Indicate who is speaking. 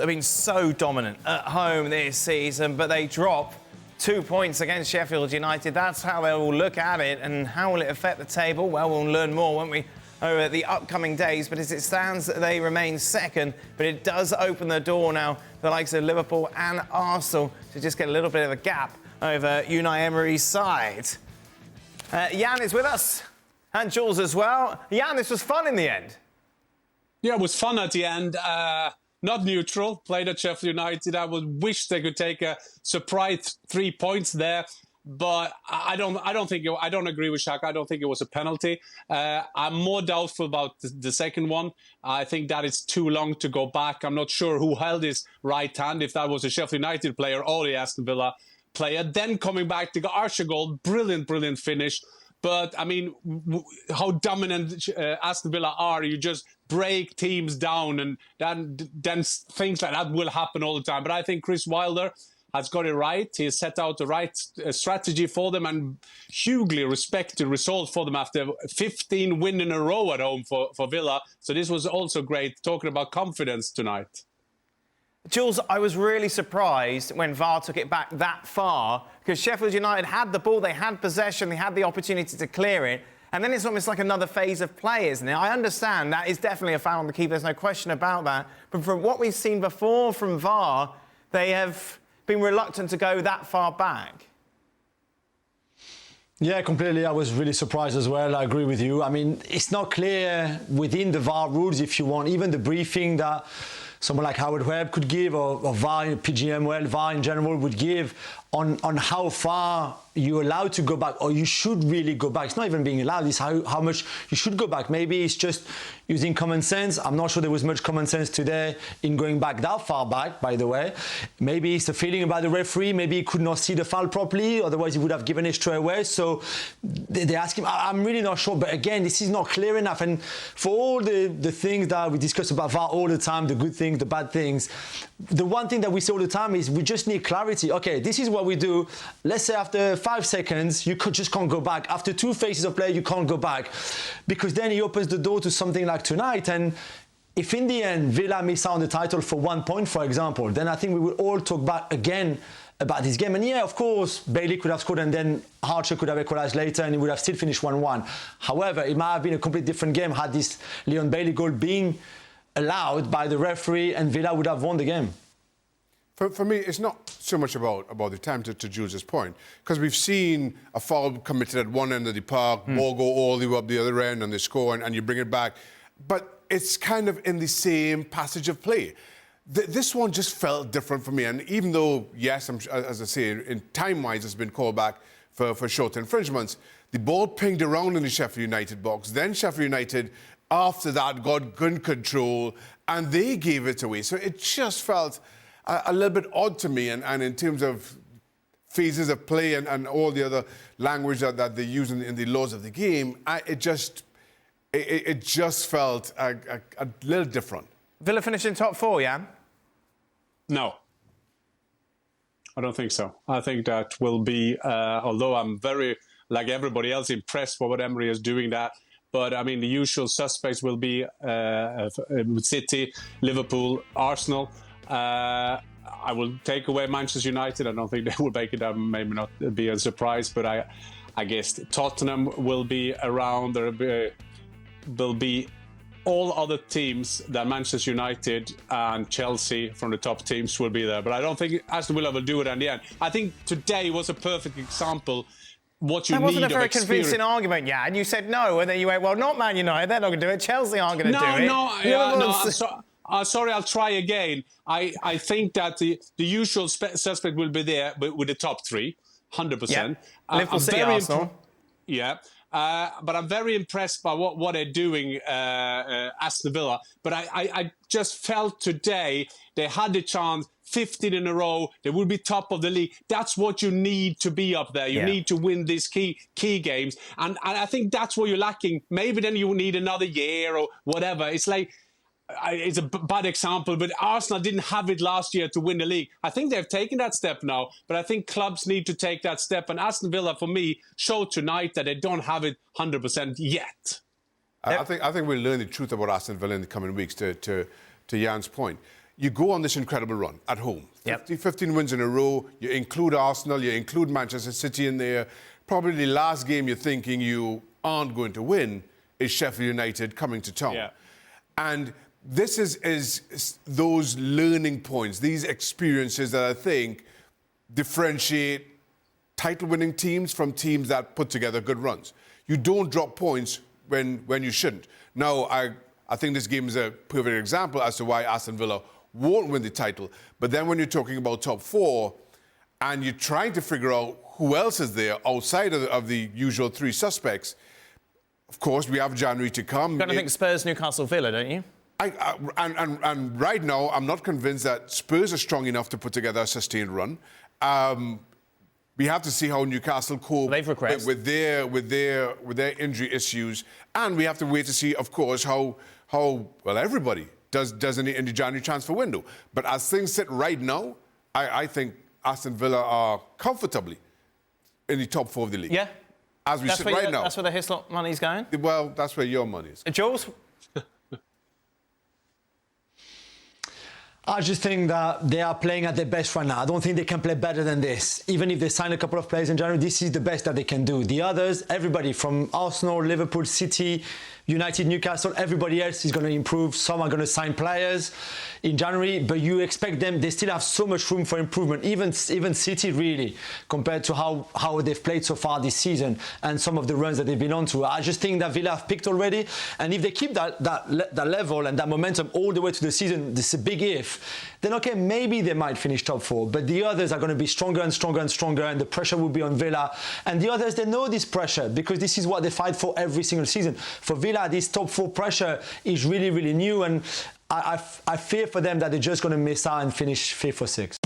Speaker 1: have been so dominant at home this season, but they drop 2 points against Sheffield United. That's how they will look at it. And how will it affect the table? Well, we'll learn more, won't we, over the upcoming days. But as it stands, they remain second. But it does open the door now for the likes of Liverpool and Arsenal to just get a little bit of a gap over Unai Emery's side. Jan is with us, and Jules as well. Jan, this was fun in the end.
Speaker 2: Yeah, it was fun at the end. Not neutral. Played at Sheffield United. I would wish they could take a surprise 3 points there, but I don't agree with Shaq. I don't think it was a penalty. I'm more doubtful about the second one. I think that it's too long to go back. I'm not sure who held his right hand, if that was a Sheffield United player or the Aston Villa player. Then coming back to the Archer goal, brilliant finish. But, I mean, how dominant Aston Villa are. You just break teams down, and then things like that will happen all the time. But I think Chris Wilder has got it right. He has set out the right strategy for them and hugely respected result for them after 15 wins in a row at home for Villa. So this was also great, talking about confidence tonight.
Speaker 1: Jules, I was really surprised when VAR took it back that far, because Sheffield United had the ball, they had possession, they had the opportunity to clear it, and then it's almost like another phase of play, isn't it? I understand that is definitely a foul on the keeper, there's no question about that, but from what we've seen before from VAR, they have been reluctant to go that far back.
Speaker 3: Yeah, completely. I was really surprised as well. I agree with you. I mean, it's not clear within the VAR rules, if you want, even the briefing that someone like Howard Webb could give, or VAR, PGM, VAR in general would give on how far you're allowed to go back, or you should really go back. It's not even being allowed, it's how much you should go back. Maybe it's just using common sense. I'm not sure there was much common sense today in going back that far back, by the way. Maybe it's the feeling about the referee. Maybe he could not see the foul properly, otherwise he would have given it straight away. So they ask him, I'm really not sure. But again, this is not clear enough. And for all the things that we discuss about VAR all the time, the good things, the bad things, the one thing that we say all the time is we just need clarity. Okay, this is what we do. Let's say after 5 seconds, you just can't go back. After 2 phases of play, you can't go back. Because then he opens the door to something like tonight. And if in the end Villa miss out on the title for 1 point, for example, then I think we will all talk back again about this game. And yeah, of course, Bailey could have scored and then Archer could have equalized later and it would have still finished 1-1. However, it might have been a completely different game had this Leon Bailey goal been allowed by the referee, and Villa would have won the game.
Speaker 4: For me, it's not so much about the time, to Jules' point, because we've seen a foul committed at one end of the park, ball go all the way up the other end, and they score, and you bring it back. But it's kind of in the same passage of play. This one just felt different for me, and even though, yes, as I say, in time-wise, it's been called back for short infringements, the ball pinged around in the Sheffield United box. Then Sheffield United, after that, got gun control, and they gave it away. So it just felt a little bit odd to me, and in terms of phases of play and all the other language that they use in the laws of the game, it just felt a little different.
Speaker 1: Villa finished in top 4, Jan?
Speaker 2: No. I don't think so. I think that will be, although I'm very, like everybody else, impressed for what Emery is doing that. But, I mean, the usual suspects will be City, Liverpool, Arsenal. I will take away Manchester United. I don't think they will make it. That maybe not be a surprise, but I guess Tottenham will be around. There will be all other teams than Manchester United and Chelsea from the top teams will be there. But I don't think Aston Villa will do it in the end. I think today was a perfect example. What you
Speaker 1: that
Speaker 2: need
Speaker 1: wasn't a very
Speaker 2: of
Speaker 1: convincing argument, yeah. And you said no, and then you went, well, not Man United, they're not going to do it. Chelsea aren't going to do it.
Speaker 2: Sorry, I'll try again. I think that the usual suspect will be there with the top 3, 100%.
Speaker 1: Yeah. Liverpool, City, Arsenal.
Speaker 2: Yeah. But I'm very impressed by what they're doing, Aston Villa. But I just felt today they had the chance, 15 in a row, they will be top of the league. That's what you need to be up there. You need to win these key games. And I think that's what you're lacking. Maybe then you need another year or whatever. It's like, it's a bad example, but Arsenal didn't have it last year to win the league. I think they've taken that step now, but I think clubs need to take that step. And Aston Villa, for me, showed tonight that they don't have it 100% yet.
Speaker 4: I think we'll learn the truth about Aston Villa in the coming weeks, to Jan's point. you go on this incredible run at home.
Speaker 1: Yep.
Speaker 4: 15 wins in a row. You include Arsenal, you include Manchester City in there. Probably the last game you're thinking you aren't going to win is Sheffield United coming to town.
Speaker 2: Yeah.
Speaker 4: And this is those learning points, these experiences that I think differentiate title-winning teams from teams that put together good runs. You don't drop points when you shouldn't. Now, I think this game is a perfect example as to why Aston Villa won't win the title. But then when you're talking about top four and you're trying to figure out who else is there outside of the usual three suspects, of course, we have January to come.
Speaker 1: You're going to think Spurs, Newcastle, Villa, don't you?
Speaker 4: And right now, I'm not convinced that Spurs are strong enough to put together a sustained run. We have to see how Newcastle cope with their injury issues, and we have to wait to see, of course, how well everybody does in the January transfer window. But as things sit right now, I think Aston Villa are comfortably in the top four of the league.
Speaker 1: Yeah.
Speaker 4: As we sit right now.
Speaker 1: That's where the Hislop money's going?
Speaker 4: Well, that's where your money is.
Speaker 1: Jules?
Speaker 3: I just think that they are playing at their best right now. I don't think they can play better than this. Even if they sign a couple of players in January, this is the best that they can do. The others, everybody from Arsenal, Liverpool, City, United, Newcastle, everybody else is going to improve. Some are going to sign players in January, but you expect them, they still have so much room for improvement, even City really, compared to how they've played so far this season and some of the runs that they've been on to. I just think that Villa have picked already, and if they keep that level and that momentum all the way to the season, this is a big if, then okay, maybe they might finish top four, but the others are going to be stronger and stronger and stronger, and the pressure will be on Villa. And the others, they know this pressure because this is what they fight for every single season. For Villa, this top four pressure is really, really new, and I fear for them that they're just going to miss out and finish 5th or 6th.